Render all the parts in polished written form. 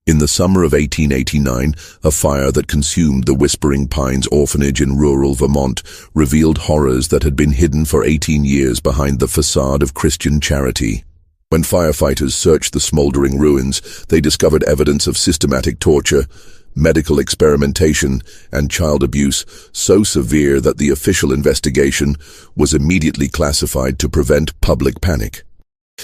In the summer of 1889, a fire that consumed the Whispering Pines Orphanage in rural Vermont revealed horrors that had been hidden for 18 years behind the facade of Christian charity. When firefighters searched the smoldering ruins, they discovered evidence of systematic torture, medical experimentation, and child abuse so severe that the official investigation was immediately classified to prevent public panic.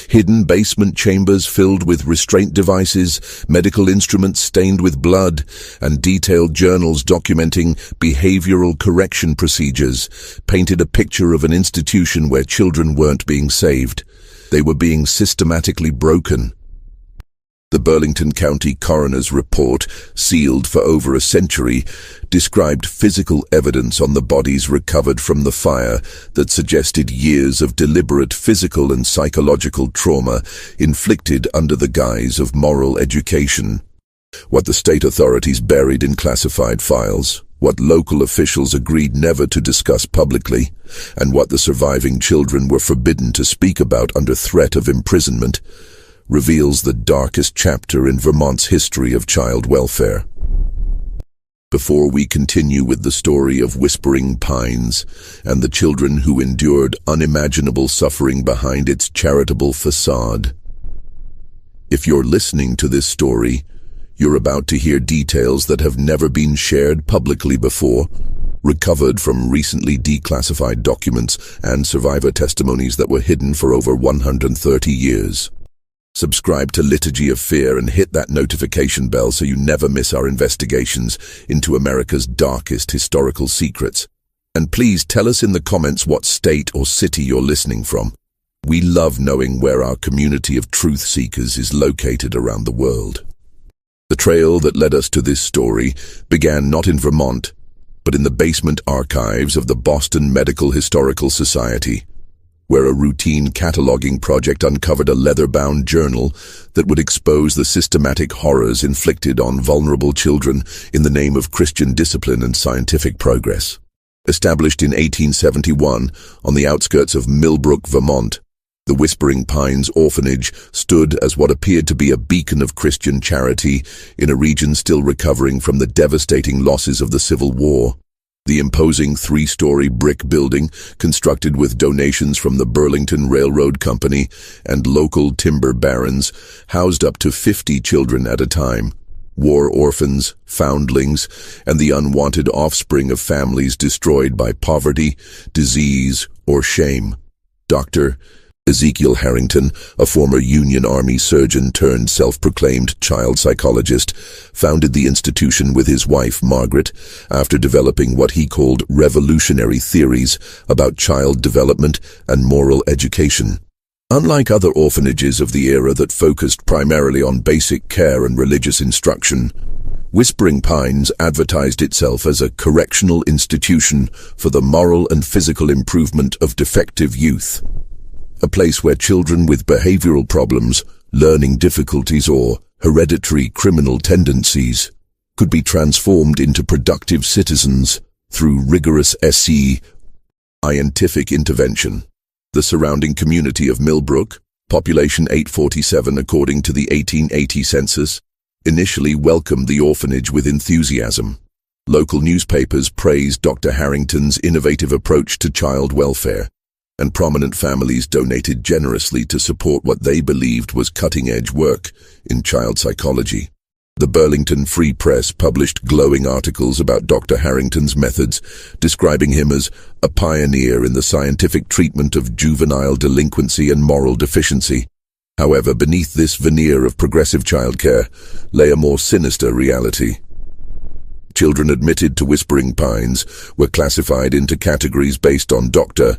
Hidden basement chambers filled with restraint devices, medical instruments stained with blood, and detailed journals documenting behavioral correction procedures painted a picture of an institution where children weren't being saved. They were being systematically broken. The Burlington County Coroner's report, sealed for over a century, described physical evidence on the bodies recovered from the fire that suggested years of deliberate physical and psychological trauma inflicted under the guise of moral education. What the state authorities buried in classified files, what local officials agreed never to discuss publicly, and what the surviving children were forbidden to speak about under threat of imprisonment, reveals the darkest chapter in Vermont's history of child welfare. Before we continue with the story of Whispering Pines and the children who endured unimaginable suffering behind its charitable facade, if you're listening to this story, you're about to hear details that have never been shared publicly before, recovered from recently declassified documents and survivor testimonies that were hidden for over 130 years. Subscribe to Liturgy of Fear and hit that notification bell so you never miss our investigations into America's darkest historical secrets. And please tell us in the comments what state or city you're listening from. We love knowing where our community of truth seekers is located around the world. The trail that led us to this story began not in Vermont, but in the basement archives of the Boston Medical Historical Society, where a routine cataloging project uncovered a leather-bound journal that would expose the systematic horrors inflicted on vulnerable children in the name of Christian discipline and scientific progress. Established in 1871 on the outskirts of Millbrook, Vermont, the Whispering Pines Orphanage stood as what appeared to be a beacon of Christian charity in a region still recovering from the devastating losses of the Civil War. The imposing three-story brick building, constructed with donations from the Burlington Railroad Company and local timber barons, housed up to 50 children at a time, war orphans, foundlings, and the unwanted offspring of families destroyed by poverty, disease, or shame. Dr. Ezekiel Harrington, a former Union Army surgeon turned self-proclaimed child psychologist, founded the institution with his wife Margaret after developing what he called revolutionary theories about child development and moral education. Unlike other orphanages of the era that focused primarily on basic care and religious instruction, Whispering Pines advertised itself as a correctional institution for the moral and physical improvement of defective youth. A place where children with behavioral problems, learning difficulties, or hereditary criminal tendencies could be transformed into productive citizens through rigorous scientific intervention. The surrounding community of Millbrook, population 847 according to the 1880 census, initially welcomed the orphanage with enthusiasm. Local newspapers praised Dr. Harrington's innovative approach to child welfare, and prominent families donated generously to support what they believed was cutting-edge work in child psychology. The Burlington Free Press published glowing articles about Dr. Harrington's methods, describing him as a pioneer in the scientific treatment of juvenile delinquency and moral deficiency. However, beneath this veneer of progressive childcare lay a more sinister reality. Children admitted to Whispering Pines were classified into categories based on Dr.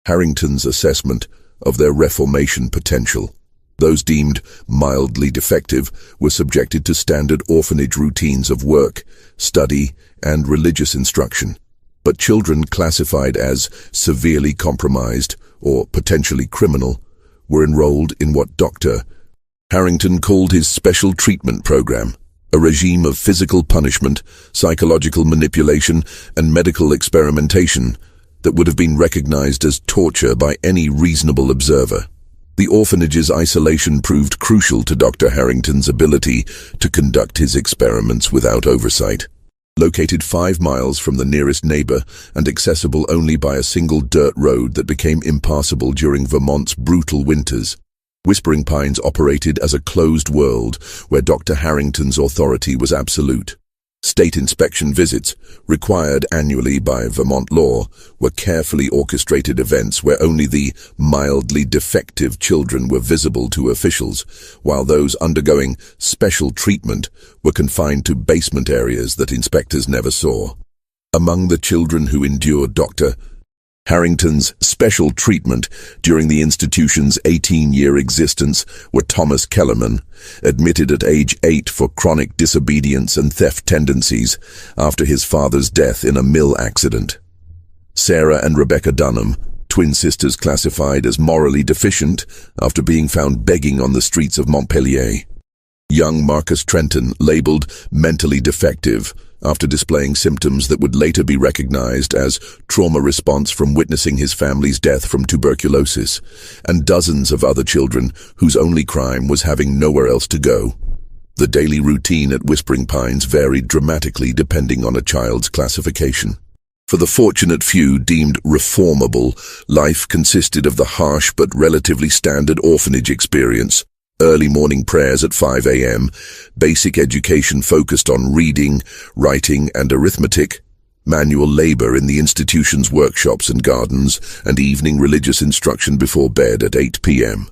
Harrington's assessment of their reformation potential. Those deemed mildly defective were subjected to standard orphanage routines of work, study, and religious instruction. But children classified as severely compromised or potentially criminal were enrolled in what Dr. Harrington called his special treatment program, a regime of physical punishment, psychological manipulation, and medical experimentation that would have been recognized as torture by any reasonable observer. The orphanage's isolation proved crucial to Dr. Harrington's ability to conduct his experiments without oversight. Located 5 miles from the nearest neighbor and accessible only by a single dirt road that became impassable during Vermont's brutal winters, Whispering Pines operated as a closed world where Dr. Harrington's authority was absolute. State inspection visits, required annually by Vermont law, were carefully orchestrated events where only the mildly defective children were visible to officials, while those undergoing special treatment were confined to basement areas that inspectors never saw. Among the children who endured Dr. Harrington's special treatment during the institution's 18-year existence were Thomas Kellerman, admitted at age 8 for chronic disobedience and theft tendencies after his father's death in a mill accident. Sarah and Rebecca Dunham, twin sisters classified as morally deficient after being found begging on the streets of Montpellier. Young Marcus Trenton, labeled mentally defective, after displaying symptoms that would later be recognized as trauma response from witnessing his family's death from tuberculosis, and dozens of other children whose only crime was having nowhere else to go. The daily routine at Whispering Pines varied dramatically depending on a child's classification. For the fortunate few deemed reformable, life consisted of the harsh but relatively standard orphanage experience: early morning prayers at 5 a.m., basic education focused on reading, writing, and arithmetic, manual labor in the institution's workshops and gardens, and evening religious instruction before bed at 8 p.m.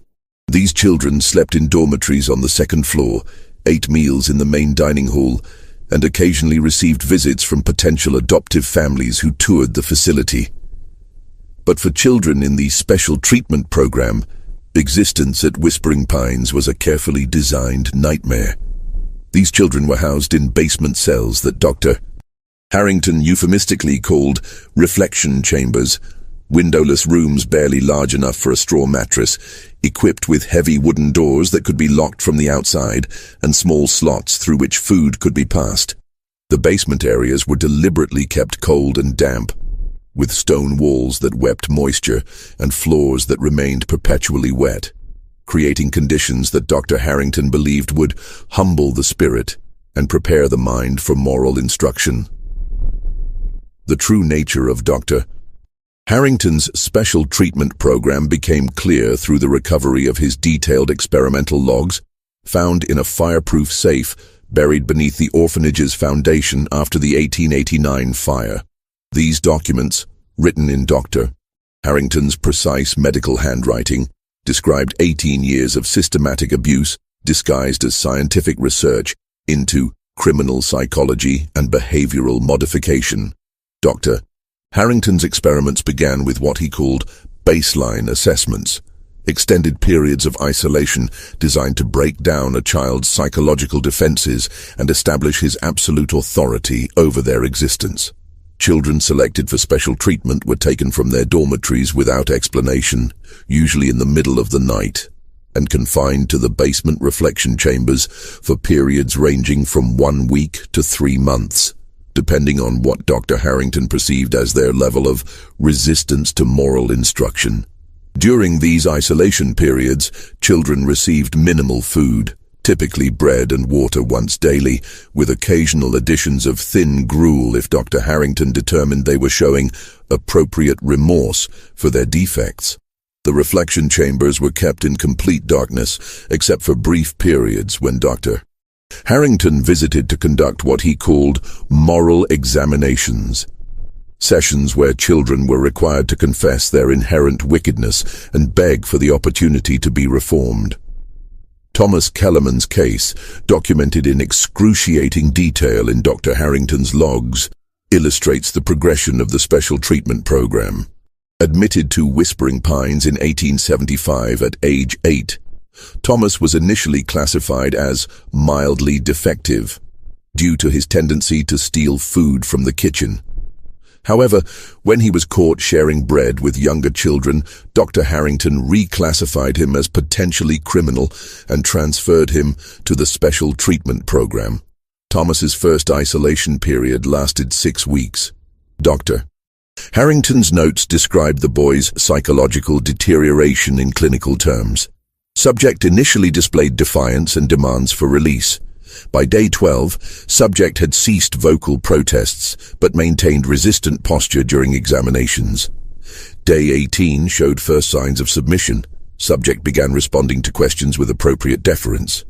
These children slept in dormitories on the second floor, ate meals in the main dining hall, and occasionally received visits from potential adoptive families who toured the facility. But for children in the special treatment program, existence at Whispering Pines was a carefully designed nightmare. These children were housed in basement cells that Dr. Harrington euphemistically called reflection chambers, windowless rooms barely large enough for a straw mattress, equipped with heavy wooden doors that could be locked from the outside and small slots through which food could be passed. The basement areas were deliberately kept cold and damp, with stone walls that wept moisture and floors that remained perpetually wet, creating conditions that Dr. Harrington believed would humble the spirit and prepare the mind for moral instruction. The true nature of Dr. Harrington's special treatment program became clear through the recovery of his detailed experimental logs, found in a fireproof safe buried beneath the orphanage's foundation after the 1889 fire. These documents, written in Dr. Harrington's precise medical handwriting, described 18 years of systematic abuse disguised as scientific research into criminal psychology and behavioral modification. Dr. Harrington's experiments began with what he called baseline assessments, extended periods of isolation designed to break down a child's psychological defenses and establish his absolute authority over their existence. Children selected for special treatment were taken from their dormitories without explanation, usually in the middle of the night, and confined to the basement reflection chambers for periods ranging from 1 week to 3 months, depending on what Dr. Harrington perceived as their level of resistance to moral instruction. During these isolation periods, children received minimal food, typically bread and water once daily, with occasional additions of thin gruel if Dr. Harrington determined they were showing appropriate remorse for their defects. The reflection chambers were kept in complete darkness, except for brief periods when Dr. Harrington visited to conduct what he called moral examinations, sessions where children were required to confess their inherent wickedness and beg for the opportunity to be reformed. Thomas Kellerman's case, documented in excruciating detail in Dr. Harrington's logs, illustrates the progression of the special treatment program. Admitted to Whispering Pines in 1875 at age 8, Thomas was initially classified as mildly defective due to his tendency to steal food from the kitchen. However, when he was caught sharing bread with younger children, Dr. Harrington reclassified him as potentially criminal and transferred him to the special treatment program. Thomas's first isolation period lasted 6 weeks. Dr. Harrington's notes described the boy's psychological deterioration in clinical terms. Subject initially displayed defiance and demands for release. By day 12, subject had ceased vocal protests but maintained resistant posture during examinations. Day 18 showed first signs of submission. Subject began responding to questions with appropriate deference.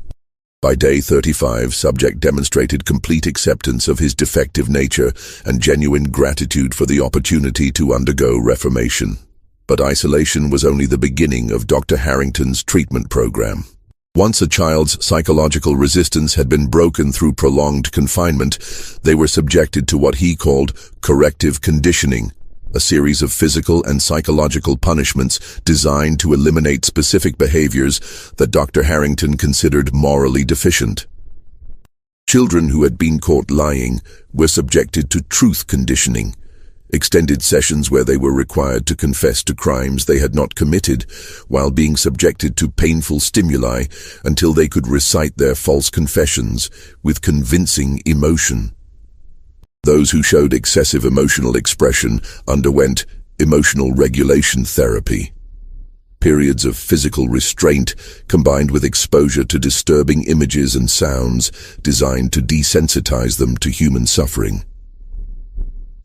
By day 35, subject demonstrated complete acceptance of his defective nature and genuine gratitude for the opportunity to undergo reformation. But isolation was only the beginning of Dr. Harrington's treatment program. Once a child's psychological resistance had been broken through prolonged confinement, they were subjected to what he called corrective conditioning, a series of physical and psychological punishments designed to eliminate specific behaviors that Dr. Harrington considered morally deficient. Children who had been caught lying were subjected to truth conditioning, extended sessions where they were required to confess to crimes they had not committed, while being subjected to painful stimuli until they could recite their false confessions with convincing emotion. Those who showed excessive emotional expression underwent emotional regulation therapy. Periods of physical restraint combined with exposure to disturbing images and sounds designed to desensitize them to human suffering.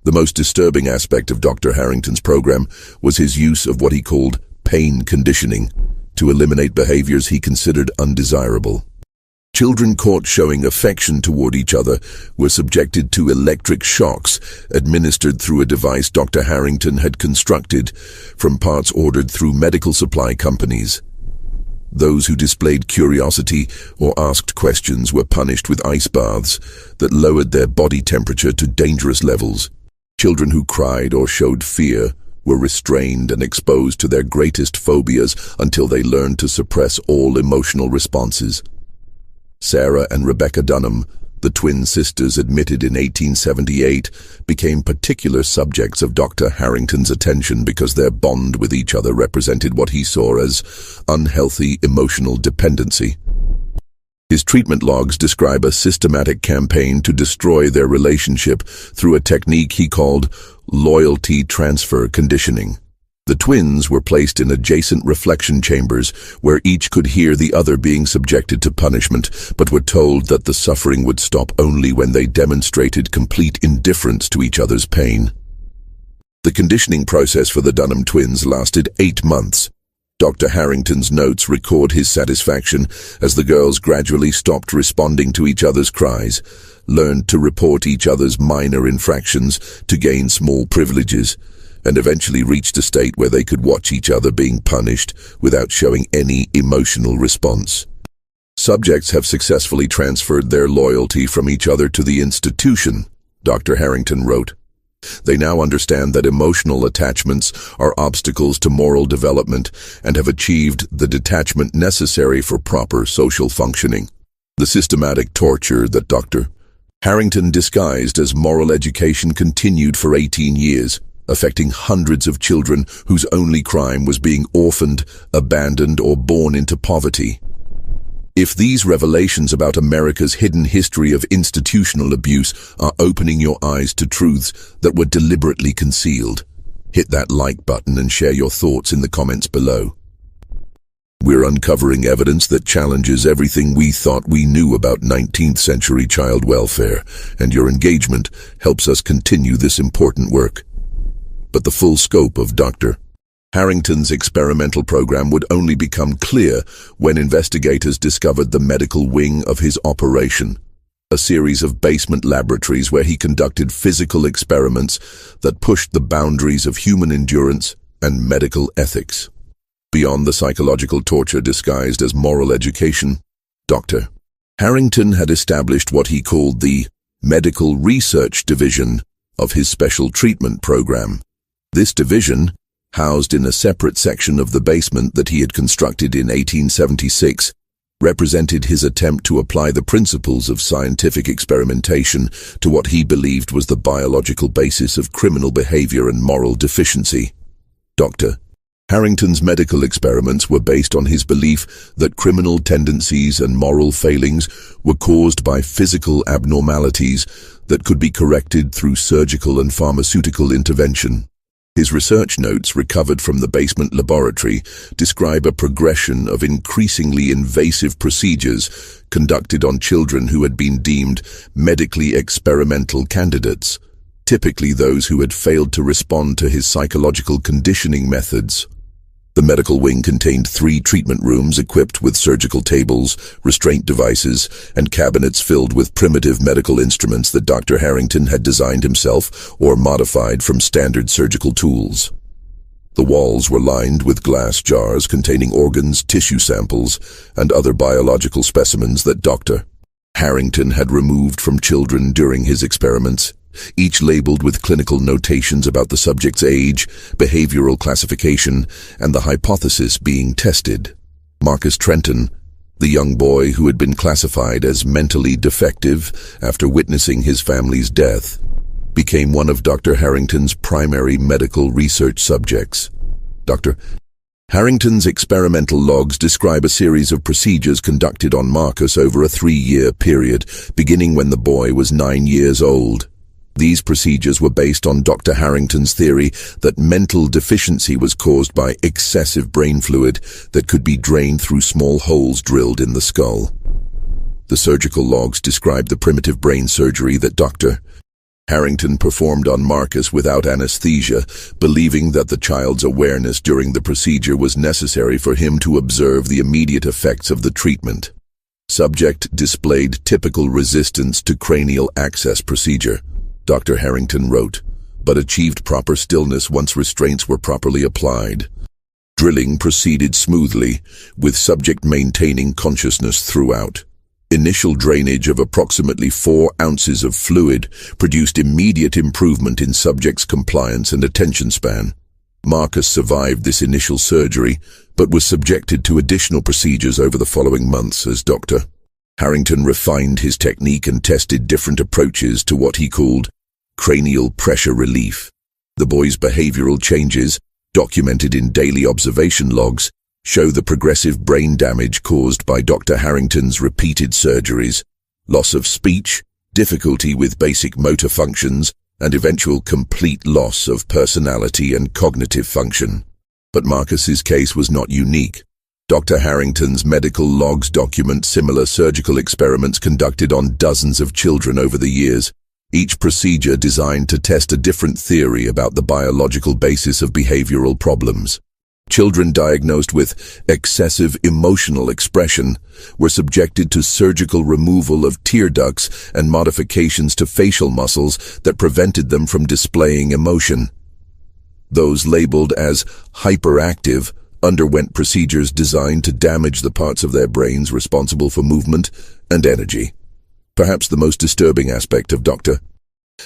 The most disturbing aspect of Dr. Harrington's program was his use of what he called pain conditioning to eliminate behaviors he considered undesirable. Children caught showing affection toward each other were subjected to electric shocks administered through a device Dr. Harrington had constructed from parts ordered through medical supply companies. Those who displayed curiosity or asked questions were punished with ice baths that lowered their body temperature to dangerous levels. Children who cried or showed fear were restrained and exposed to their greatest phobias until they learned to suppress all emotional responses. Sarah and Rebecca Dunham, the twin sisters admitted in 1878, became particular subjects of Dr. Harrington's attention because their bond with each other represented what he saw as unhealthy emotional dependency. His treatment logs describe a systematic campaign to destroy their relationship through a technique he called loyalty transfer conditioning. The twins were placed in adjacent reflection chambers where each could hear the other being subjected to punishment, but were told that the suffering would stop only when they demonstrated complete indifference to each other's pain. The conditioning process for the Dunham twins lasted 8 months. Dr. Harrington's notes record his satisfaction as the girls gradually stopped responding to each other's cries, learned to report each other's minor infractions to gain small privileges, and eventually reached a state where they could watch each other being punished without showing any emotional response. Subjects have successfully transferred their loyalty from each other to the institution, Dr. Harrington wrote. They now understand that emotional attachments are obstacles to moral development and have achieved the detachment necessary for proper social functioning. The systematic torture that Dr. Harrington disguised as moral education continued for 18 years, affecting hundreds of children whose only crime was being orphaned, abandoned, or born into poverty. If these revelations about America's hidden history of institutional abuse are opening your eyes to truths that were deliberately concealed, hit that like button and share your thoughts in the comments below. We're uncovering evidence that challenges everything we thought we knew about 19th century child welfare, and your engagement helps us continue this important work. But the full scope of Dr. Harrington's experimental program would only become clear when investigators discovered the medical wing of his operation, a series of basement laboratories where he conducted physical experiments that pushed the boundaries of human endurance and medical ethics. Beyond the psychological torture disguised as moral education, Dr. Harrington had established what he called the Medical Research Division of his special treatment program. This division, housed in a separate section of the basement that he had constructed in 1876, represented his attempt to apply the principles of scientific experimentation to what he believed was the biological basis of criminal behavior and moral deficiency. Dr. Harrington's medical experiments were based on his belief that criminal tendencies and moral failings were caused by physical abnormalities that could be corrected through surgical and pharmaceutical intervention. His research notes recovered from the basement laboratory describe a progression of increasingly invasive procedures conducted on children who had been deemed medically experimental candidates, typically those who had failed to respond to his psychological conditioning methods. The medical wing contained 3 treatment rooms equipped with surgical tables, restraint devices, and cabinets filled with primitive medical instruments that Dr. Harrington had designed himself or modified from standard surgical tools. The walls were lined with glass jars containing organs, tissue samples, and other biological specimens that Dr. Harrington had removed from children during his experiments, each labeled with clinical notations about the subject's age, behavioral classification, and the hypothesis being tested. Marcus Trenton, the young boy who had been classified as mentally defective after witnessing his family's death, became one of Dr. Harrington's primary medical research subjects. Dr. Harrington's experimental logs describe a series of procedures conducted on Marcus over a 3-year period, beginning when the boy was 9 years old. These procedures were based on Dr. Harrington's theory that mental deficiency was caused by excessive brain fluid that could be drained through small holes drilled in the skull. The surgical logs describe the primitive brain surgery that Dr. Harrington performed on Marcus without anesthesia, believing that the child's awareness during the procedure was necessary for him to observe the immediate effects of the treatment. Subject displayed typical resistance to cranial access procedure, Dr. Harrington wrote, but achieved proper stillness once restraints were properly applied. Drilling proceeded smoothly, with subject maintaining consciousness throughout. Initial drainage of approximately 4 ounces of fluid produced immediate improvement in subject's compliance and attention span. Marcus survived this initial surgery, but was subjected to additional procedures over the following months as Dr. Harrington refined his technique and tested different approaches to what he called cranial pressure relief. The boy's behavioral changes, documented in daily observation logs, show the progressive brain damage caused by Dr. Harrington's repeated surgeries, loss of speech, difficulty with basic motor functions, and eventual complete loss of personality and cognitive function. But Marcus's case was not unique. Dr. Harrington's medical logs document similar surgical experiments conducted on dozens of children over the years, each procedure designed to test a different theory about the biological basis of behavioral problems. Children diagnosed with excessive emotional expression were subjected to surgical removal of tear ducts and modifications to facial muscles that prevented them from displaying emotion. Those labeled as hyperactive underwent procedures designed to damage the parts of their brains responsible for movement and energy. Perhaps the most disturbing aspect of Dr.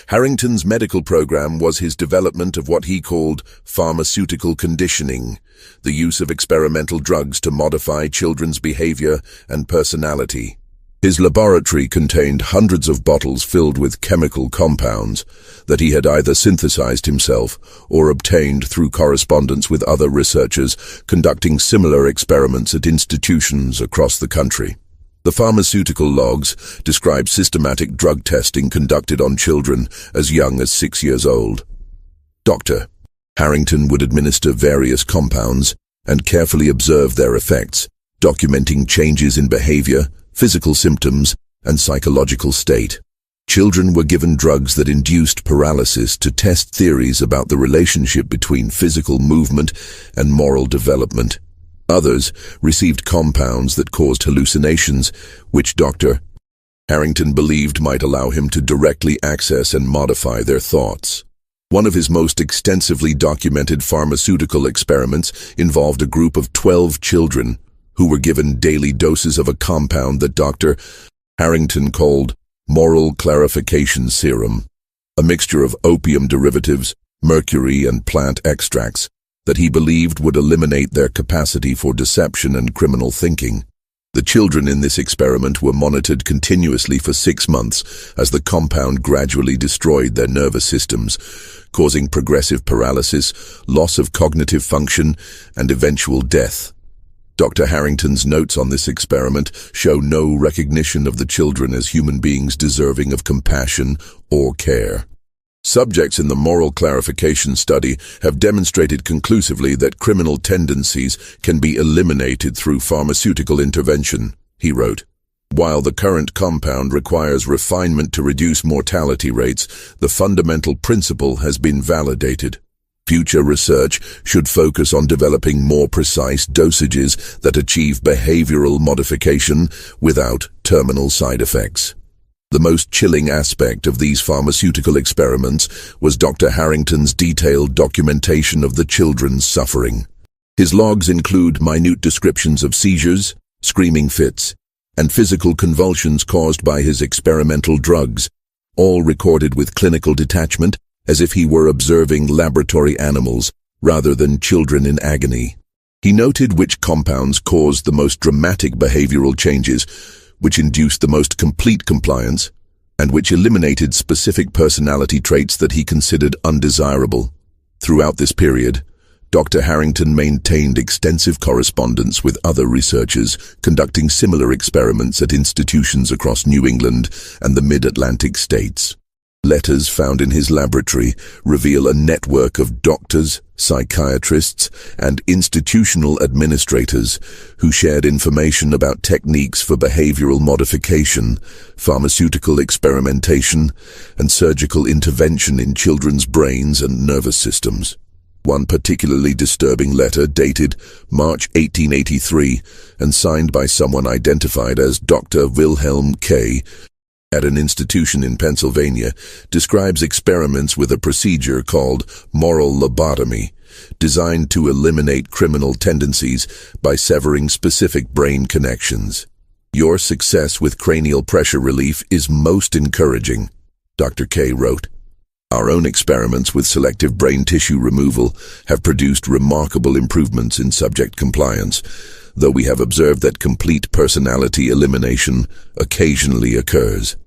Harrington's medical program was his development of what he called pharmaceutical conditioning, the use of experimental drugs to modify children's behavior and personality. His laboratory contained hundreds of bottles filled with chemical compounds that he had either synthesized himself or obtained through correspondence with other researchers conducting similar experiments at institutions across the country. The pharmaceutical logs describe systematic drug testing conducted on children as young as 6 years old. Dr. Harrington would administer various compounds and carefully observe their effects, documenting changes in behavior, physical symptoms, and psychological state. Children were given drugs that induced paralysis to test theories about the relationship between physical movement and moral development. Others received compounds that caused hallucinations, which Dr. Harrington believed might allow him to directly access and modify their thoughts. One of his most extensively documented pharmaceutical experiments involved a group of 12 children who were given daily doses of a compound that Dr. Harrington called moral clarification serum, a mixture of opium derivatives, mercury, and plant extracts that he believed would eliminate their capacity for deception and criminal thinking. The children in this experiment were monitored continuously for 6 months as the compound gradually destroyed their nervous systems, causing progressive paralysis, loss of cognitive function, and eventual death. Dr. Harrington's notes on this experiment show no recognition of the children as human beings deserving of compassion or care. Subjects in the moral clarification study have demonstrated conclusively that criminal tendencies can be eliminated through pharmaceutical intervention, he wrote. While the current compound requires refinement to reduce mortality rates, the fundamental principle has been validated. Future research should focus on developing more precise dosages that achieve behavioral modification without terminal side effects. The most chilling aspect of these pharmaceutical experiments was Dr. Harrington's detailed documentation of the children's suffering. His logs include minute descriptions of seizures, screaming fits, and physical convulsions caused by his experimental drugs, all recorded with clinical detachment as if he were observing laboratory animals rather than children in agony. He noted which compounds caused the most dramatic behavioral changes, which induced the most complete compliance, and which eliminated specific personality traits that he considered undesirable. Throughout this period, Dr. Harrington maintained extensive correspondence with other researchers conducting similar experiments at institutions across New England and the Mid-Atlantic states. Letters found in his laboratory reveal a network of doctors, psychiatrists, and institutional administrators who shared information about techniques for behavioral modification, pharmaceutical experimentation, and surgical intervention in children's brains and nervous systems. One particularly disturbing letter dated March 1883 and signed by someone identified as Dr. Wilhelm K. at an institution in Pennsylvania describes experiments with a procedure called moral lobotomy, designed to eliminate criminal tendencies by severing specific brain connections. Your success with cranial pressure relief is most encouraging, Dr. K wrote. Our own experiments with selective brain tissue removal have produced remarkable improvements in subject compliance, though we have observed that complete personality elimination occasionally occurs.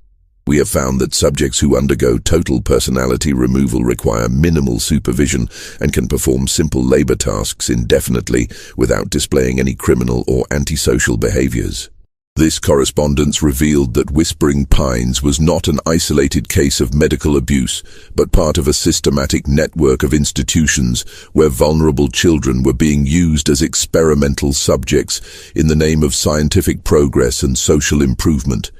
We have found that subjects who undergo total personality removal require minimal supervision and can perform simple labor tasks indefinitely without displaying any criminal or antisocial behaviors. This correspondence revealed that Whispering Pines was not an isolated case of medical abuse, but part of a systematic network of institutions where vulnerable children were being used as experimental subjects in the name of scientific progress and social improvement.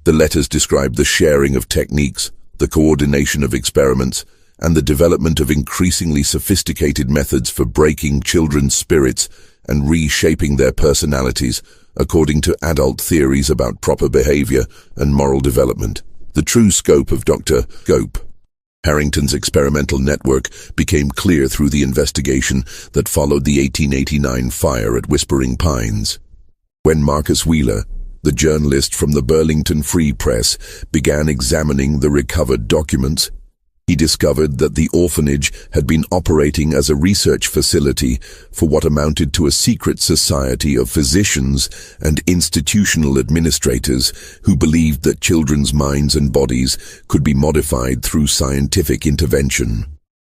The letters described the sharing of techniques, the coordination of experiments, and the development of increasingly sophisticated methods for breaking children's spirits and reshaping their personalities according to adult theories about proper behavior and moral development. The true scope of Dr. Harrington's experimental network became clear through the investigation that followed the 1889 fire at Whispering Pines. When Marcus Wheeler, the journalist from the Burlington Free Press, began examining the recovered documents, he discovered that the orphanage had been operating as a research facility for what amounted to a secret society of physicians and institutional administrators who believed that children's minds and bodies could be modified through scientific intervention.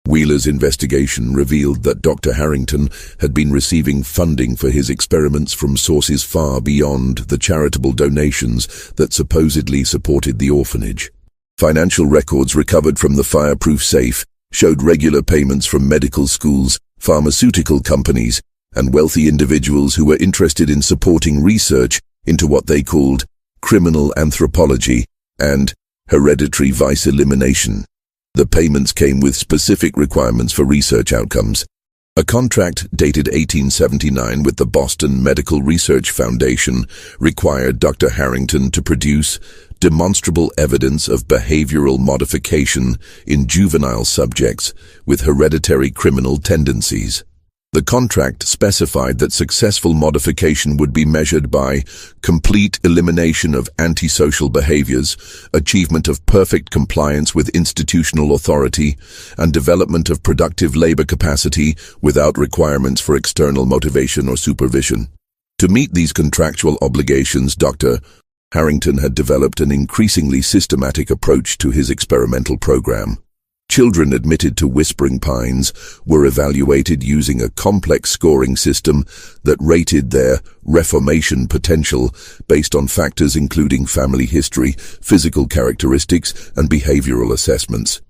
Wheeler's investigation revealed that Dr. Harrington had been receiving funding for his experiments from sources far beyond the charitable donations that supposedly supported the orphanage. Financial records recovered from the fireproof safe showed regular payments from medical schools, pharmaceutical companies, and wealthy individuals who were interested in supporting research into what they called criminal anthropology and hereditary vice elimination. The payments came with specific requirements for research outcomes. A contract dated 1879 with the Boston Medical Research Foundation required Dr. Harrington to produce demonstrable evidence of behavioral modification in juvenile subjects with hereditary criminal tendencies. The contract specified that successful modification would be measured by complete elimination of antisocial behaviors, achievement of perfect compliance with institutional authority, and development of productive labor capacity without requirements for external motivation or supervision. To meet these contractual obligations, Dr. Harrington had developed an increasingly systematic approach to his experimental program. Children admitted to Whispering Pines were evaluated using a complex scoring system that rated their reformation potential based on factors including family history, physical characteristics, and behavioral assessments.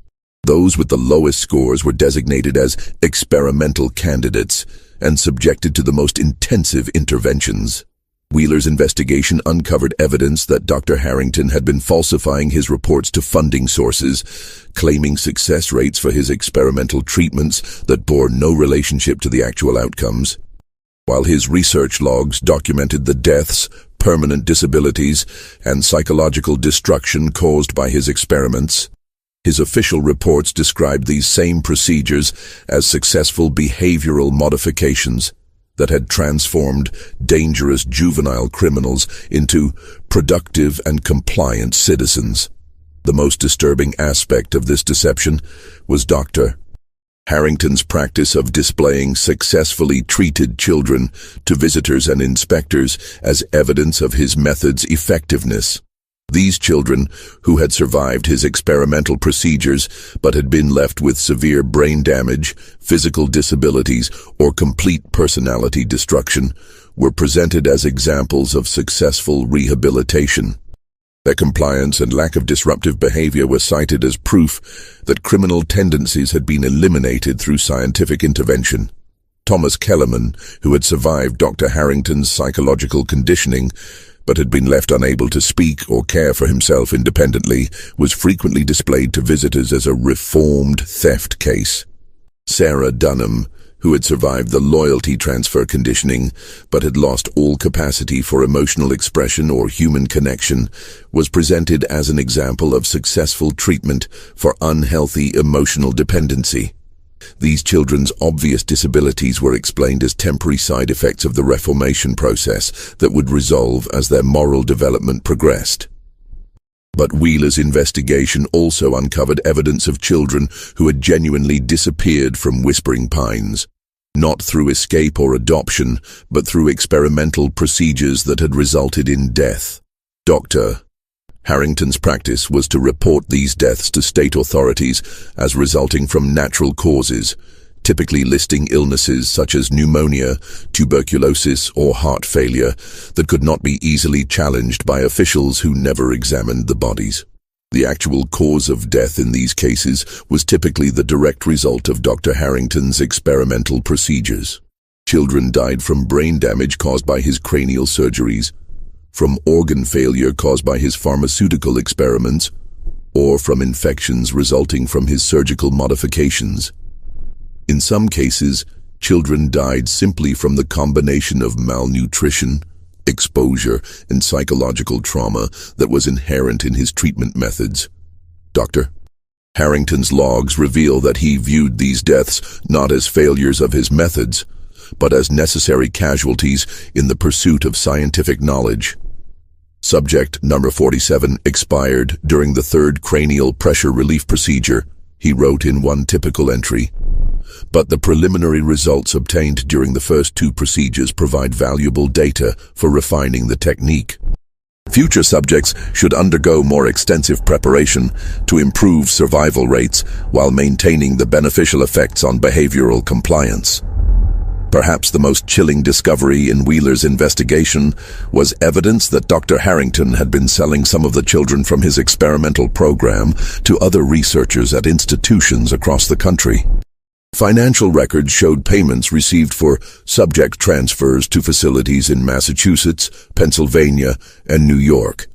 Those with the lowest scores were designated as experimental candidates and subjected to the most intensive interventions. Wheeler's investigation uncovered evidence that Dr. Harrington had been falsifying his reports to funding sources, claiming success rates for his experimental treatments that bore no relationship to the actual outcomes. While his research logs documented the deaths, permanent disabilities, and psychological destruction caused by his experiments, his official reports described these same procedures as successful behavioral modifications that had transformed dangerous juvenile criminals into productive and compliant citizens. The most disturbing aspect of this deception was Dr. Harrington's practice of displaying successfully treated children to visitors and inspectors as evidence of his method's effectiveness. These children, who had survived his experimental procedures but had been left with severe brain damage, physical disabilities, or complete personality destruction, were presented as examples of successful rehabilitation. Their compliance and lack of disruptive behavior were cited as proof that criminal tendencies had been eliminated through scientific intervention. Thomas Kellerman, who had survived Dr. Harrington's psychological conditioning but had been left unable to speak or care for himself independently, was frequently displayed to visitors as a reformed theft case. Sarah Dunham, who had survived the loyalty transfer conditioning but had lost all capacity for emotional expression or human connection, was presented as an example of successful treatment for unhealthy emotional dependency. These children's obvious disabilities were explained as temporary side effects of the reformation process that would resolve as their moral development progressed. But Wheeler's investigation also uncovered evidence of children who had genuinely disappeared from Whispering Pines, not through escape or adoption, but through experimental procedures that had resulted in death. Dr. Harrington's practice was to report these deaths to state authorities as resulting from natural causes, typically listing illnesses such as pneumonia, tuberculosis, or heart failure that could not be easily challenged by officials who never examined the bodies. The actual cause of death in these cases was typically the direct result of Dr. Harrington's experimental procedures. Children died from brain damage caused by his cranial surgeries, from organ failure caused by his pharmaceutical experiments, or from infections resulting from his surgical modifications. In some cases, children died simply from the combination of malnutrition, exposure, and psychological trauma that was inherent in his treatment methods. Dr. Harrington's logs reveal that he viewed these deaths not as failures of his methods, but as necessary casualties in the pursuit of scientific knowledge. Subject number 47 expired during the third cranial pressure relief procedure, he wrote in one typical entry. But the preliminary results obtained during the first two procedures provide valuable data for refining the technique. Future subjects should undergo more extensive preparation to improve survival rates while maintaining the beneficial effects on behavioral compliance. Perhaps the most chilling discovery in Wheeler's investigation was evidence that Dr. Harrington had been selling some of the children from his experimental program to other researchers at institutions across the country. Financial records showed payments received for subject transfers to facilities in Massachusetts, Pennsylvania, and New York,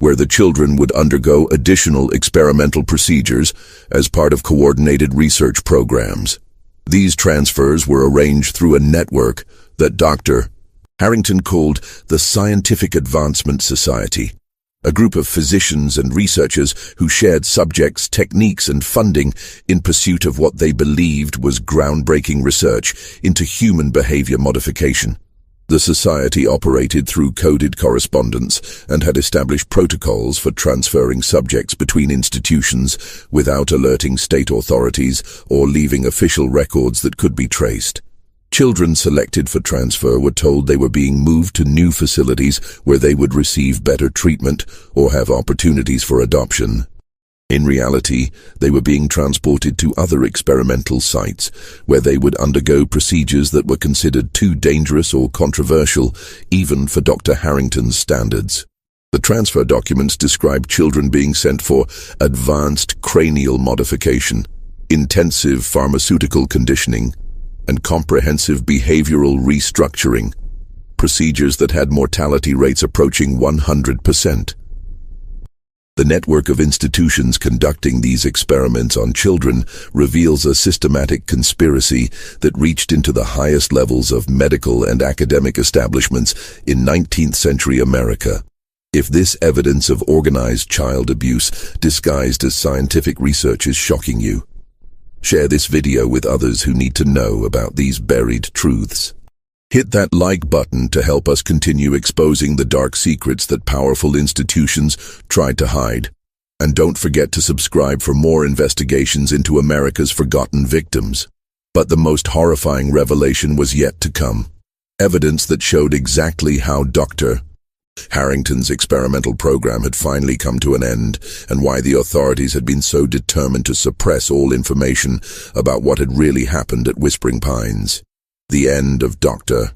where the children would undergo additional experimental procedures as part of coordinated research programs. These transfers were arranged through a network that Dr. Harrington called the Scientific Advancement Society, a group of physicians and researchers who shared subjects, techniques, and funding in pursuit of what they believed was groundbreaking research into human behavior modification. The society operated through coded correspondence and had established protocols for transferring subjects between institutions without alerting state authorities or leaving official records that could be traced. Children selected for transfer were told they were being moved to new facilities where they would receive better treatment or have opportunities for adoption. In reality, they were being transported to other experimental sites where they would undergo procedures that were considered too dangerous or controversial even for Dr. Harrington's standards. The transfer documents described children being sent for advanced cranial modification, intensive pharmaceutical conditioning, and comprehensive behavioral restructuring, procedures that had mortality rates approaching 100%. The network of institutions conducting these experiments on children reveals a systematic conspiracy that reached into the highest levels of medical and academic establishments in 19th century America. If this evidence of organized child abuse disguised as scientific research is shocking you, share this video with others who need to know about these buried truths. Hit that like button to help us continue exposing the dark secrets that powerful institutions tried to hide. And don't forget to subscribe for more investigations into America's forgotten victims. But the most horrifying revelation was yet to come. Evidence that showed exactly how Dr. Harrington's experimental program had finally come to an end, and why the authorities had been so determined to suppress all information about what had really happened at Whispering Pines. The end of Dr.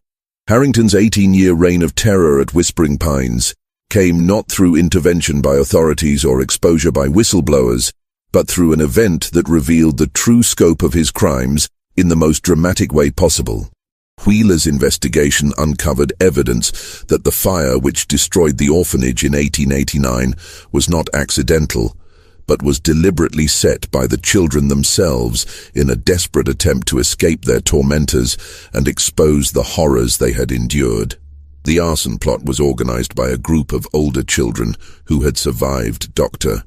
Harrington's 18-year reign of terror at Whispering Pines came not through intervention by authorities or exposure by whistleblowers, but through an event that revealed the true scope of his crimes in the most dramatic way possible. Wheeler's investigation uncovered evidence that the fire which destroyed the orphanage in 1889 was not accidental, but was deliberately set by the children themselves in a desperate attempt to escape their tormentors and expose the horrors they had endured. The arson plot was organized by a group of older children who had survived Dr.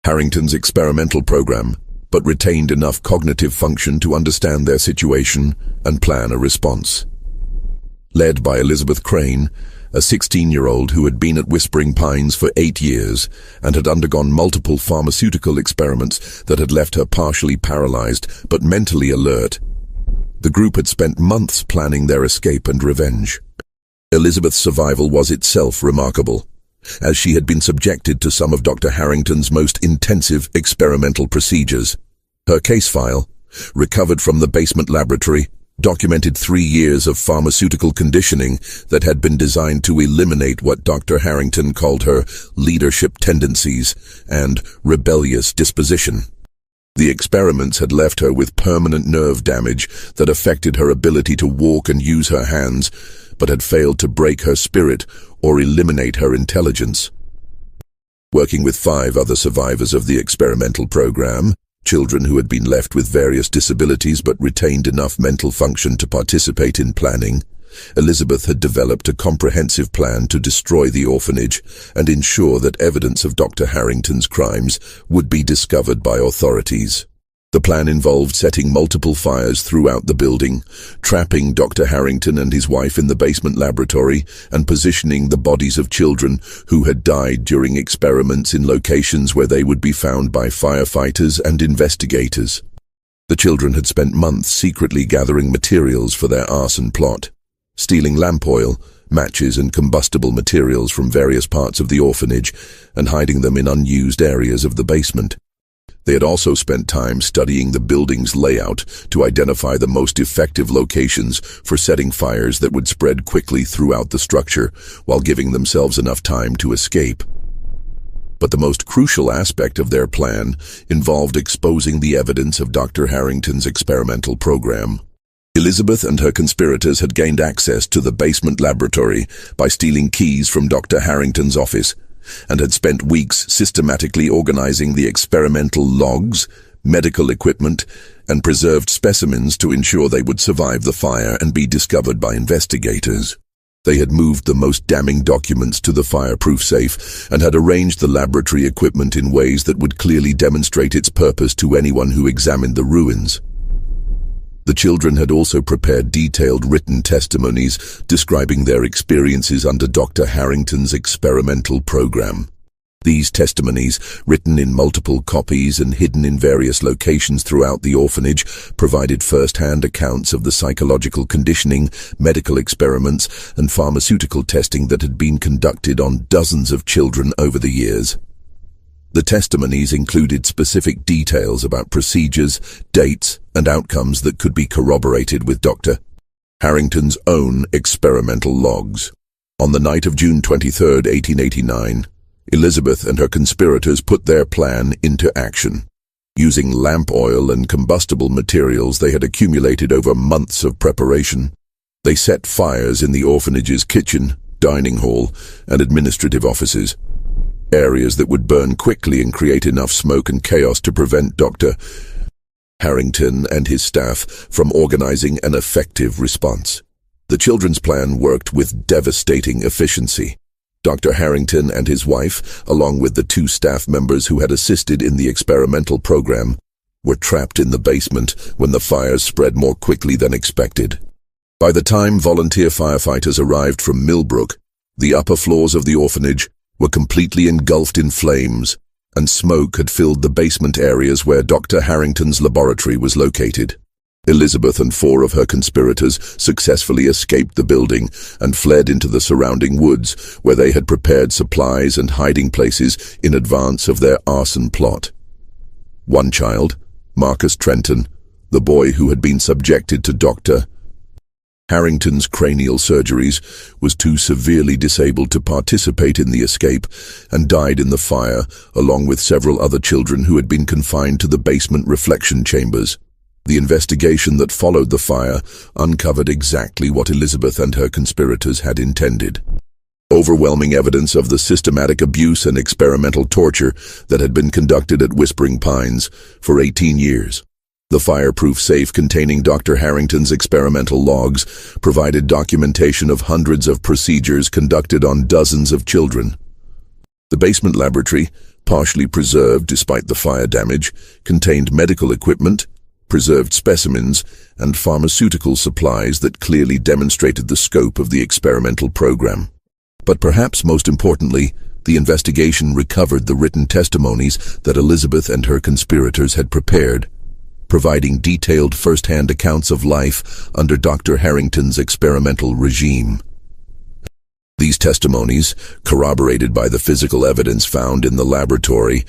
Harrington's experimental program, but retained enough cognitive function to understand their situation and plan a response. Led by Elizabeth Crane, a 16-year-old who had been at Whispering Pines for 8 years and had undergone multiple pharmaceutical experiments that had left her partially paralyzed but mentally alert. The group had spent months planning their escape and revenge. Elizabeth's survival was itself remarkable, as she had been subjected to some of Dr. Harrington's most intensive experimental procedures. Her case file, recovered from the basement laboratory, documented 3 years of pharmaceutical conditioning that had been designed to eliminate what Dr. Harrington called her leadership tendencies and rebellious disposition. The experiments had left her with permanent nerve damage that affected her ability to walk and use her hands, but had failed to break her spirit or eliminate her intelligence. Working with 5 other survivors of the experimental program, children who had been left with various disabilities but retained enough mental function to participate in planning, Elizabeth had developed a comprehensive plan to destroy the orphanage and ensure that evidence of Dr. Harrington's crimes would be discovered by authorities. The plan involved setting multiple fires throughout the building, trapping Dr. Harrington and his wife in the basement laboratory, and positioning the bodies of children who had died during experiments in locations where they would be found by firefighters and investigators. The children had spent months secretly gathering materials for their arson plot, stealing lamp oil, matches and combustible materials from various parts of the orphanage and hiding them in unused areas of the basement. They had also spent time studying the building's layout to identify the most effective locations for setting fires that would spread quickly throughout the structure while giving themselves enough time to escape. But the most crucial aspect of their plan involved exposing the evidence of Dr. Harrington's experimental program. Elizabeth and her conspirators had gained access to the basement laboratory by stealing keys from Dr. Harrington's office, and had spent weeks systematically organizing the experimental logs, medical equipment, and preserved specimens to ensure they would survive the fire and be discovered by investigators. They had moved the most damning documents to the fireproof safe and had arranged the laboratory equipment in ways that would clearly demonstrate its purpose to anyone who examined the ruins. The children had also prepared detailed written testimonies describing their experiences under Dr. Harrington's experimental program. These testimonies, written in multiple copies and hidden in various locations throughout the orphanage, provided first-hand accounts of the psychological conditioning, medical experiments, and pharmaceutical testing that had been conducted on dozens of children over the years. The testimonies included specific details about procedures, dates, and outcomes that could be corroborated with Dr. Harrington's own experimental logs. On the night of June 23, 1889, Elizabeth and her conspirators put their plan into action. Using lamp oil and combustible materials they had accumulated over months of preparation, they set fires in the orphanage's kitchen, dining hall, and administrative offices, areas that would burn quickly and create enough smoke and chaos to prevent Dr. Harrington and his staff from organizing an effective response. The children's plan worked with devastating efficiency. Dr. Harrington and his wife, along with the 2 staff members who had assisted in the experimental program, were trapped in the basement when the fires spread more quickly than expected. By the time volunteer firefighters arrived from Millbrook, the upper floors of the orphanage were completely engulfed in flames, and smoke had filled the basement areas where Dr. Harrington's laboratory was located. Elizabeth and 4 of her conspirators successfully escaped the building and fled into the surrounding woods, where they had prepared supplies and hiding places in advance of their arson plot. One child, Marcus Trenton, the boy who had been subjected to Dr. Harrington's cranial surgeries, was too severely disabled to participate in the escape and died in the fire, along with several other children who had been confined to the basement reflection chambers. The investigation that followed the fire uncovered exactly what Elizabeth and her conspirators had intended. Overwhelming evidence of the systematic abuse and experimental torture that had been conducted at Whispering Pines for 18 years. The fireproof safe containing Dr. Harrington's experimental logs provided documentation of hundreds of procedures conducted on dozens of children. The basement laboratory, partially preserved despite the fire damage, contained medical equipment, preserved specimens, and pharmaceutical supplies that clearly demonstrated the scope of the experimental program. But perhaps most importantly, the investigation recovered the written testimonies that Elizabeth and her conspirators had prepared, providing detailed first-hand accounts of life under Dr. Harrington's experimental regime. These testimonies, corroborated by the physical evidence found in the laboratory,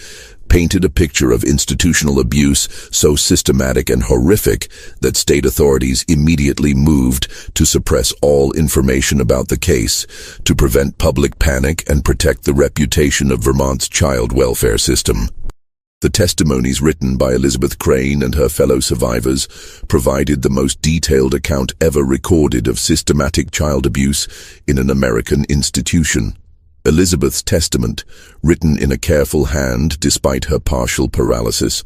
painted a picture of institutional abuse so systematic and horrific that state authorities immediately moved to suppress all information about the case to prevent public panic and protect the reputation of Vermont's child welfare system. The testimonies written by Elizabeth Crane and her fellow survivors provided the most detailed account ever recorded of systematic child abuse in an American institution. Elizabeth's testament, written in a careful hand despite her partial paralysis,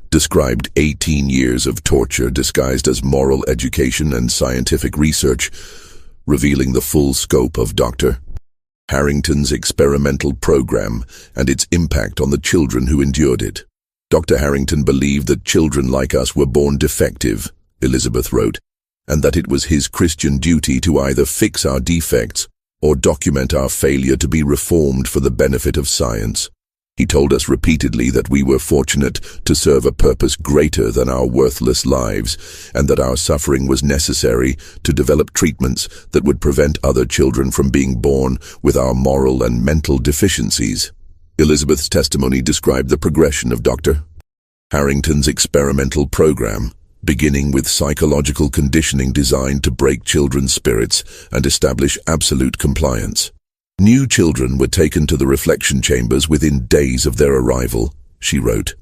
described 18 years of torture disguised as moral education and scientific research, revealing the full scope of Dr. Harrington's experimental program and its impact on the children who endured it. Dr. Harrington believed that children like us were born defective, Elizabeth wrote, and that it was his Christian duty to either fix our defects or document our failure to be reformed for the benefit of science. He told us repeatedly that we were fortunate to serve a purpose greater than our worthless lives, and that our suffering was necessary to develop treatments that would prevent other children from being born with our moral and mental deficiencies. Elizabeth's testimony described the progression of Dr. Harrington's experimental program, beginning with psychological conditioning designed to break children's spirits and establish absolute compliance. New children were taken to the reflection chambers within days of their arrival, she wrote.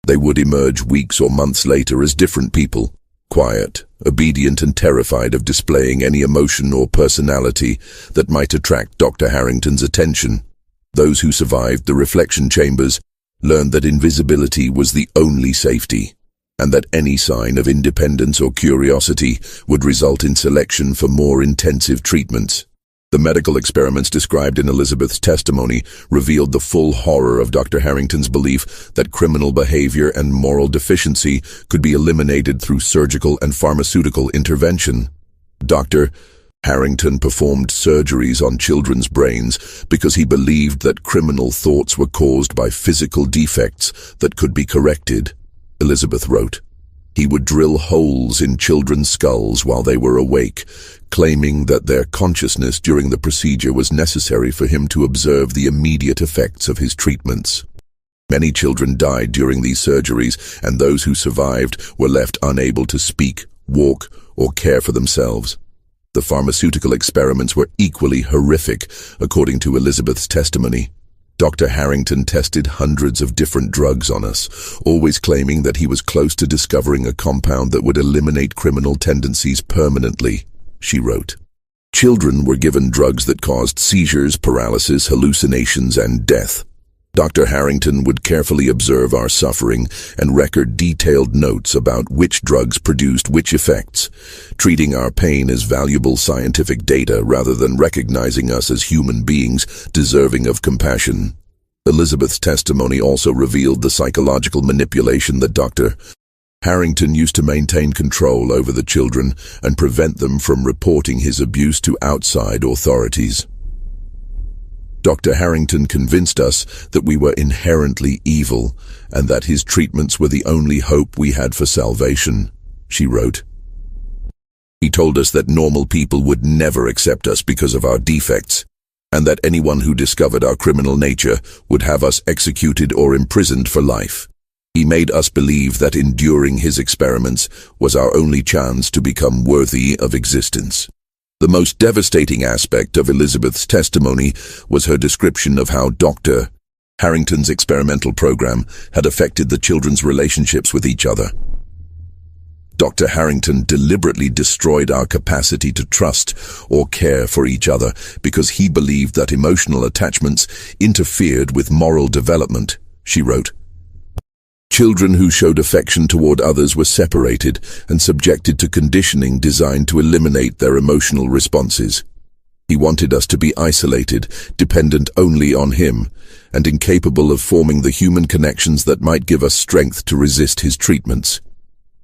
They would emerge weeks or months later as different people, quiet, obedient, and terrified of displaying any emotion or personality that might attract Dr. Harrington's attention. Those who survived the reflection chambers learned that invisibility was the only safety, and that any sign of independence or curiosity would result in selection for more intensive treatments. The medical experiments described in Elizabeth's testimony revealed the full horror of Dr. Harrington's belief that criminal behavior and moral deficiency could be eliminated through surgical and pharmaceutical intervention. Dr. Harrington performed surgeries on children's brains because he believed that criminal thoughts were caused by physical defects that could be corrected, Elizabeth wrote. He would drill holes in children's skulls while they were awake, claiming that their consciousness during the procedure was necessary for him to observe the immediate effects of his treatments. Many children died during these surgeries, and those who survived were left unable to speak, walk, or care for themselves. The pharmaceutical experiments were equally horrific, according to Elizabeth's testimony. Dr. Harrington tested hundreds of different drugs on us, always claiming that he was close to discovering a compound that would eliminate criminal tendencies permanently, she wrote. Children were given drugs that caused seizures, paralysis, hallucinations, and death. Dr. Harrington would carefully observe our suffering and record detailed notes about which drugs produced which effects, treating our pain as valuable scientific data rather than recognizing us as human beings deserving of compassion. Elizabeth's testimony also revealed the psychological manipulation that Dr. Harrington used to maintain control over the children and prevent them from reporting his abuse to outside authorities. Dr. Harrington convinced us that we were inherently evil and that his treatments were the only hope we had for salvation, she wrote. He told us that normal people would never accept us because of our defects, and that anyone who discovered our criminal nature would have us executed or imprisoned for life. He made us believe that enduring his experiments was our only chance to become worthy of existence. The most devastating aspect of Elizabeth's testimony was her description of how Dr. Harrington's experimental program had affected the children's relationships with each other. Dr. Harrington deliberately destroyed our capacity to trust or care for each other because he believed that emotional attachments interfered with moral development, she wrote. Children who showed affection toward others were separated and subjected to conditioning designed to eliminate their emotional responses. He wanted us to be isolated, dependent only on him, and incapable of forming the human connections that might give us strength to resist his treatments.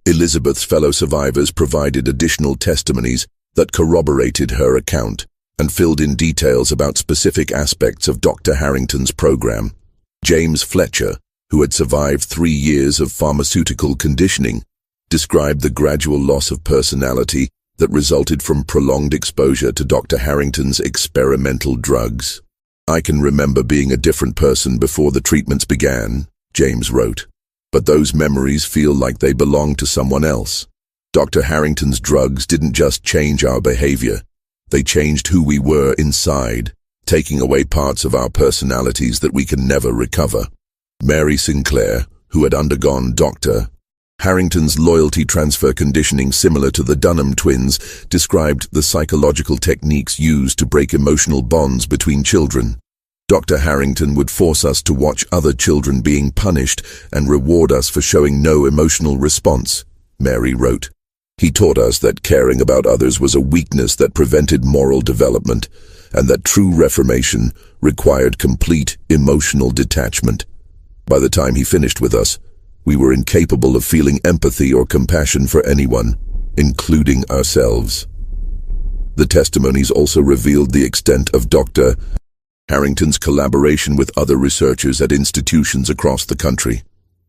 Elizabeth's fellow survivors provided additional testimonies that corroborated her account and filled in details about specific aspects of Dr. Harrington's program. James Fletcher, who had survived 3 years of pharmaceutical conditioning, described the gradual loss of personality that resulted from prolonged exposure to Dr. Harrington's experimental drugs. "I can remember being a different person before the treatments began," James wrote, "but those memories feel like they belong to someone else. Dr. Harrington's drugs didn't just change our behavior, they changed who we were inside, taking away parts of our personalities that we can never recover." Mary Sinclair, who had undergone Dr. Harrington's loyalty transfer conditioning similar to the Dunham twins, described the psychological techniques used to break emotional bonds between children. Dr. Harrington would force us to watch other children being punished and reward us for showing no emotional response, Mary wrote. He taught us that caring about others was a weakness that prevented moral development, and that true reformation required complete emotional detachment. By the time he finished with us, we were incapable of feeling empathy or compassion for anyone, including ourselves. The testimonies also revealed the extent of Dr. Harrington's collaboration with other researchers at institutions across the country.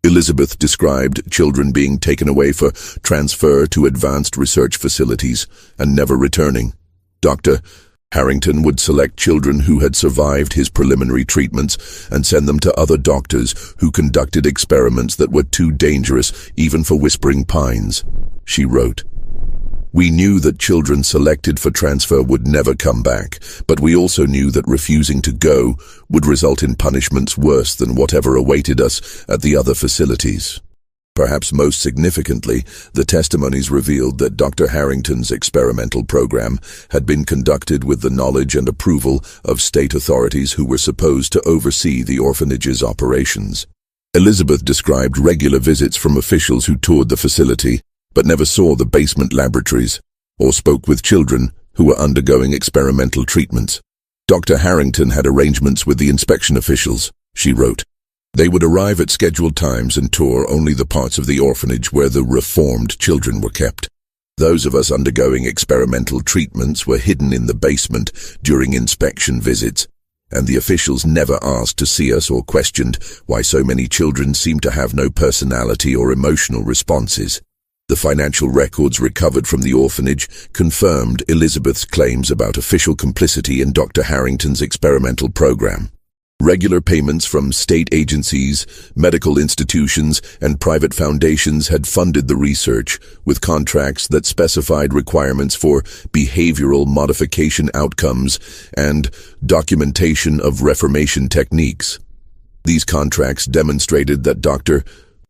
Elizabeth described children being taken away for transfer to advanced research facilities and never returning. Dr. Harrington would select children who had survived his preliminary treatments and send them to other doctors who conducted experiments that were too dangerous even for Whispering Pines, she wrote. "We knew that children selected for transfer would never come back, but we also knew that refusing to go would result in punishments worse than whatever awaited us at the other facilities." Perhaps most significantly, the testimonies revealed that Dr. Harrington's experimental program had been conducted with the knowledge and approval of state authorities who were supposed to oversee the orphanage's operations. Elizabeth described regular visits from officials who toured the facility, but never saw the basement laboratories, or spoke with children who were undergoing experimental treatments. Dr. Harrington had arrangements with the inspection officials, she wrote. They would arrive at scheduled times and tour only the parts of the orphanage where the reformed children were kept. Those of us undergoing experimental treatments were hidden in the basement during inspection visits, and the officials never asked to see us or questioned why so many children seemed to have no personality or emotional responses. The financial records recovered from the orphanage confirmed Elizabeth's claims about official complicity in Dr. Harrington's experimental program. Regular payments from state agencies, medical institutions, and private foundations had funded the research, with contracts that specified requirements for behavioral modification outcomes and documentation of reformation techniques. These contracts demonstrated that Dr.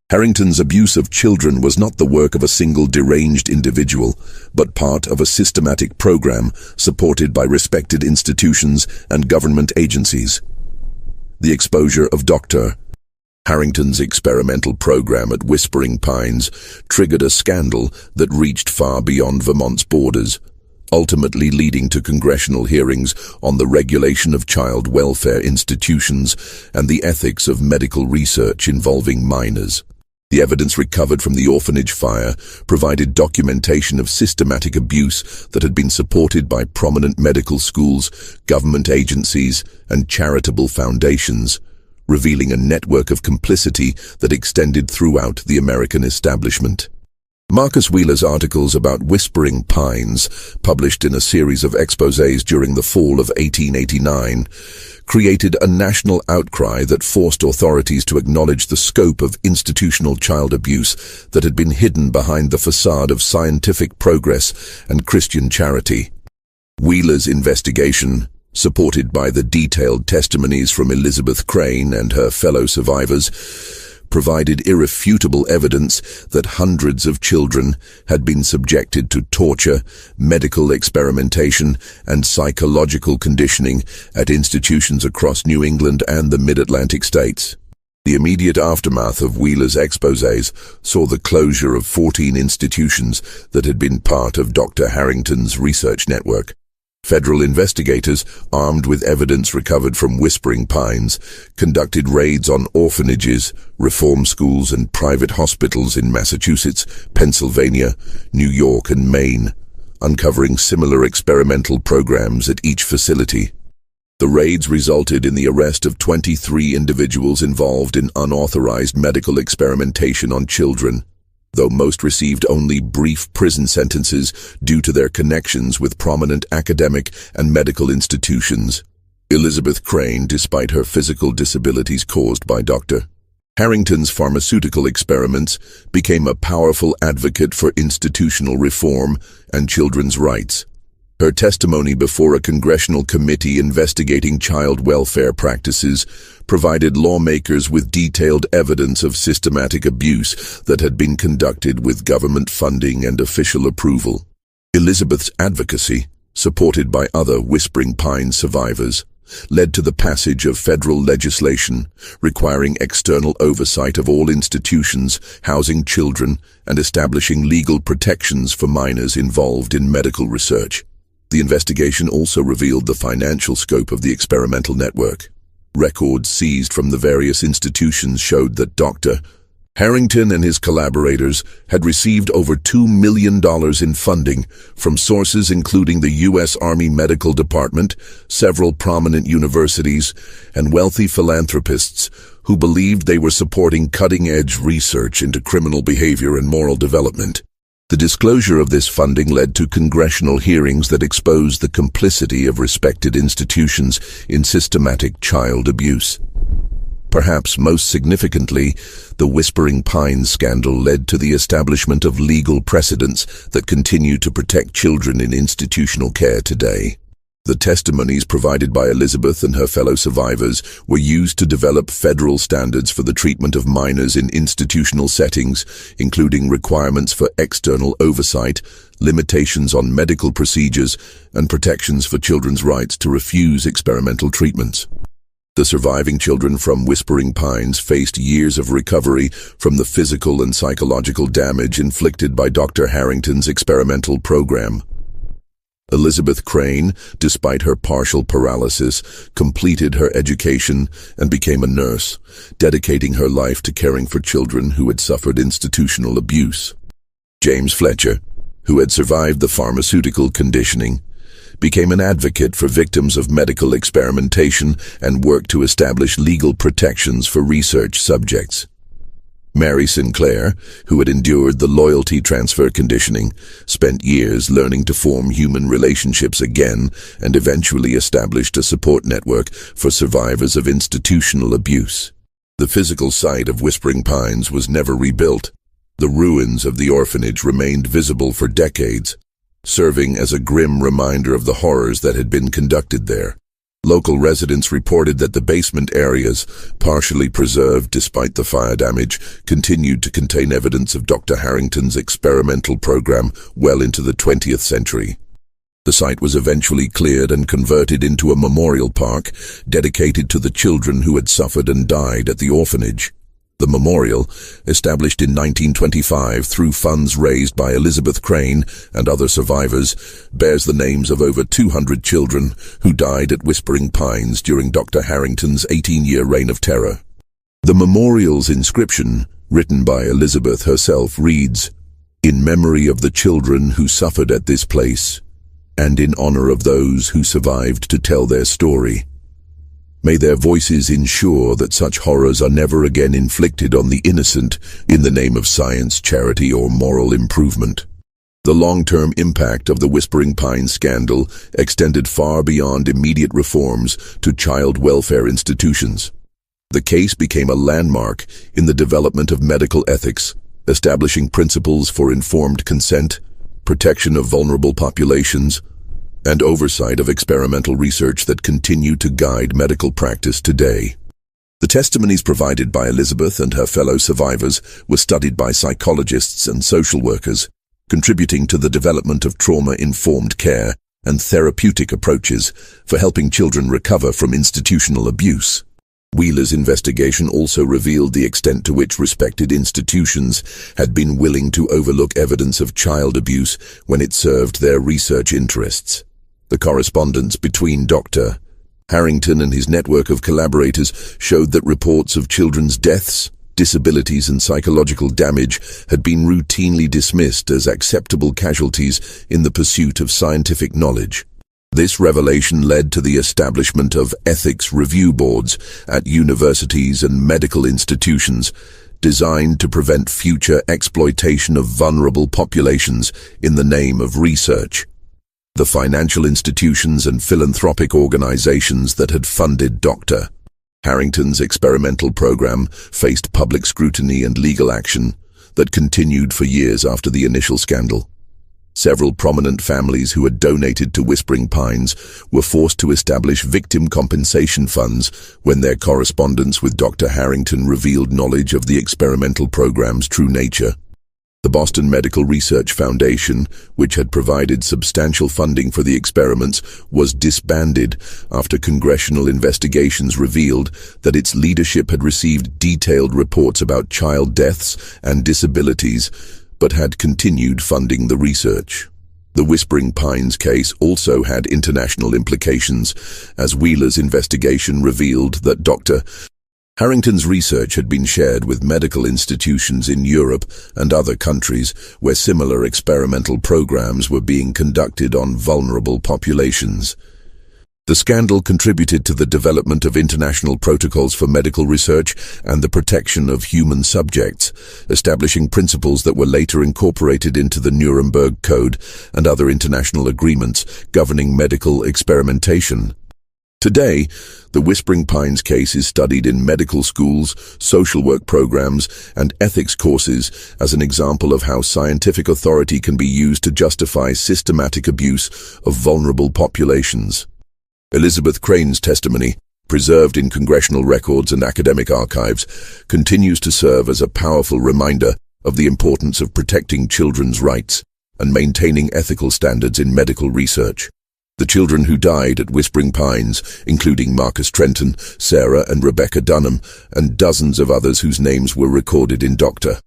Harrington's abuse of children was not the work of a single deranged individual, but part of a systematic program supported by respected institutions and government agencies. The exposure of Dr. Harrington's experimental program at Whispering Pines triggered a scandal that reached far beyond Vermont's borders, ultimately leading to congressional hearings on the regulation of child welfare institutions and the ethics of medical research involving minors. The evidence recovered from the orphanage fire provided documentation of systematic abuse that had been supported by prominent medical schools, government agencies, and charitable foundations, revealing a network of complicity that extended throughout the American establishment. Marcus Wheeler's articles about Whispering Pines, published in a series of exposés during the fall of 1889, created a national outcry that forced authorities to acknowledge the scope of institutional child abuse that had been hidden behind the facade of scientific progress and Christian charity. Wheeler's investigation, supported by the detailed testimonies from Elizabeth Crane and her fellow survivors, provided irrefutable evidence that hundreds of children had been subjected to torture, medical experimentation, and psychological conditioning at institutions across New England and the Mid-Atlantic states. The immediate aftermath of Wheeler's exposés saw the closure of 14 institutions that had been part of Dr. Harrington's research network. Federal investigators, armed with evidence recovered from Whispering Pines, conducted raids on orphanages, reform schools, and private hospitals in Massachusetts, Pennsylvania, New York, and Maine, uncovering similar experimental programs at each facility. The raids resulted in the arrest of 23 individuals involved in unauthorized medical experimentation on children, though most received only brief prison sentences due to their connections with prominent academic and medical institutions. Elizabeth Crane, despite her physical disabilities caused by Dr. Harrington's pharmaceutical experiments, became a powerful advocate for institutional reform and children's rights. Her testimony before a congressional committee investigating child welfare practices provided lawmakers with detailed evidence of systematic abuse that had been conducted with government funding and official approval. Elizabeth's advocacy, supported by other Whispering Pines survivors, led to the passage of federal legislation requiring external oversight of all institutions housing children and establishing legal protections for minors involved in medical research. The investigation also revealed the financial scope of the experimental network. Records seized from the various institutions showed that Dr. Harrington and his collaborators had received over $2 million in funding from sources including the U.S. Army Medical Department, several prominent universities, and wealthy philanthropists who believed they were supporting cutting-edge research into criminal behavior and moral development. The disclosure of this funding led to congressional hearings that exposed the complicity of respected institutions in systematic child abuse. Perhaps most significantly, the Whispering Pines scandal led to the establishment of legal precedents that continue to protect children in institutional care today. The testimonies provided by Elizabeth and her fellow survivors were used to develop federal standards for the treatment of minors in institutional settings, including requirements for external oversight, limitations on medical procedures, and protections for children's rights to refuse experimental treatments. The surviving children from Whispering Pines faced years of recovery from the physical and psychological damage inflicted by Dr. Harrington's experimental program. Elizabeth Crane, despite her partial paralysis, completed her education and became a nurse, dedicating her life to caring for children who had suffered institutional abuse. James Fletcher, who had survived the pharmaceutical conditioning, became an advocate for victims of medical experimentation and worked to establish legal protections for research subjects. Mary Sinclair, who had endured the loyalty transfer conditioning, spent years learning to form human relationships again and eventually established a support network for survivors of institutional abuse. The physical site of Whispering Pines was never rebuilt. The ruins of the orphanage remained visible for decades, serving as a grim reminder of the horrors that had been conducted there. Local residents reported that the basement areas, partially preserved despite the fire damage, continued to contain evidence of Dr. Harrington's experimental program well into the 20th century. The site was eventually cleared and converted into a memorial park dedicated to the children who had suffered and died at the orphanage. The memorial, established in 1925 through funds raised by Elizabeth Crane and other survivors, bears the names of over 200 children who died at Whispering Pines during Dr. Harrington's 18-year reign of terror. The memorial's inscription, written by Elizabeth herself, reads, "In memory of the children who suffered at this place, and in honor of those who survived to tell their story. May their voices ensure that such horrors are never again inflicted on the innocent in the name of science, charity, or moral improvement." The long-term impact of the Whispering Pines scandal extended far beyond immediate reforms to child welfare institutions. The case became a landmark in the development of medical ethics, establishing principles for informed consent, protection of vulnerable populations, and oversight of experimental research that continue to guide medical practice today. The testimonies provided by Elizabeth and her fellow survivors were studied by psychologists and social workers, contributing to the development of trauma-informed care and therapeutic approaches for helping children recover from institutional abuse. Wheeler's investigation also revealed the extent to which respected institutions had been willing to overlook evidence of child abuse when it served their research interests. The correspondence between Dr. Harrington and his network of collaborators showed that reports of children's deaths, disabilities, and psychological damage had been routinely dismissed as acceptable casualties in the pursuit of scientific knowledge. This revelation led to the establishment of ethics review boards at universities and medical institutions designed to prevent future exploitation of vulnerable populations in the name of research. The financial institutions and philanthropic organizations that had funded Dr. Harrington's experimental program faced public scrutiny and legal action that continued for years after the initial scandal. Several prominent families who had donated to Whispering Pines were forced to establish victim compensation funds when their correspondence with Dr. Harrington revealed knowledge of the experimental program's true nature. The Boston Medical Research Foundation, which had provided substantial funding for the experiments, was disbanded after congressional investigations revealed that its leadership had received detailed reports about child deaths and disabilities, but had continued funding the research. The Whispering Pines case also had international implications, as Wheeler's investigation revealed that Dr. Harrington's research had been shared with medical institutions in Europe and other countries where similar experimental programs were being conducted on vulnerable populations. The scandal contributed to the development of international protocols for medical research and the protection of human subjects, establishing principles that were later incorporated into the Nuremberg Code and other international agreements governing medical experimentation. Today, the Whispering Pines case is studied in medical schools, social work programs, and ethics courses as an example of how scientific authority can be used to justify systematic abuse of vulnerable populations. Elizabeth Crane's testimony, preserved in congressional records and academic archives, continues to serve as a powerful reminder of the importance of protecting children's rights and maintaining ethical standards in medical research. The children who died at Whispering Pines, including Marcus Trenton, Sarah and Rebecca Dunham, and dozens of others whose names were recorded in Dr.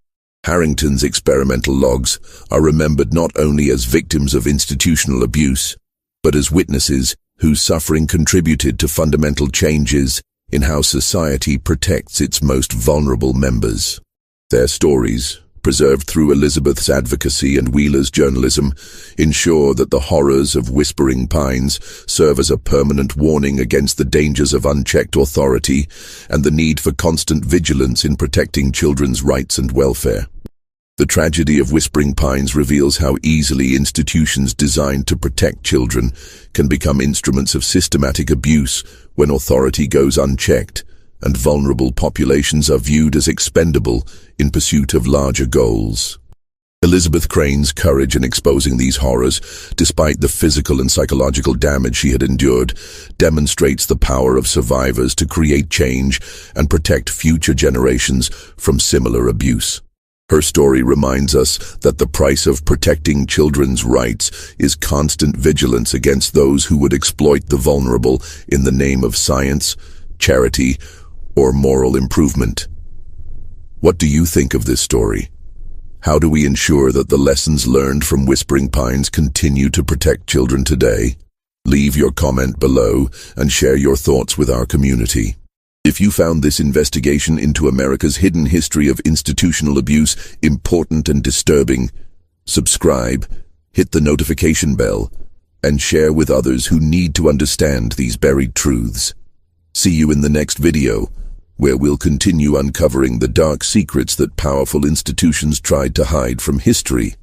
Harrington's experimental logs, are remembered not only as victims of institutional abuse, but as witnesses whose suffering contributed to fundamental changes in how society protects its most vulnerable members. Their stories, preserved through Elizabeth's advocacy and Wheeler's journalism, ensure that the horrors of Whispering Pines serve as a permanent warning against the dangers of unchecked authority and the need for constant vigilance in protecting children's rights and welfare. The tragedy of Whispering Pines reveals how easily institutions designed to protect children can become instruments of systematic abuse when authority goes unchecked, and vulnerable populations are viewed as expendable in pursuit of larger goals. Elizabeth Crane's courage in exposing these horrors, despite the physical and psychological damage she had endured, demonstrates the power of survivors to create change and protect future generations from similar abuse. Her story reminds us that the price of protecting children's rights is constant vigilance against those who would exploit the vulnerable in the name of science, charity, or moral improvement. What do you think of this story? How do we ensure that the lessons learned from Whispering Pines continue to protect children today? Leave your comment below and share your thoughts with our community. If you found this investigation into America's hidden history of institutional abuse important and disturbing, subscribe, hit the notification bell, and share with others who need to understand these buried truths. See you in the next video, where we'll continue uncovering the dark secrets that powerful institutions tried to hide from history.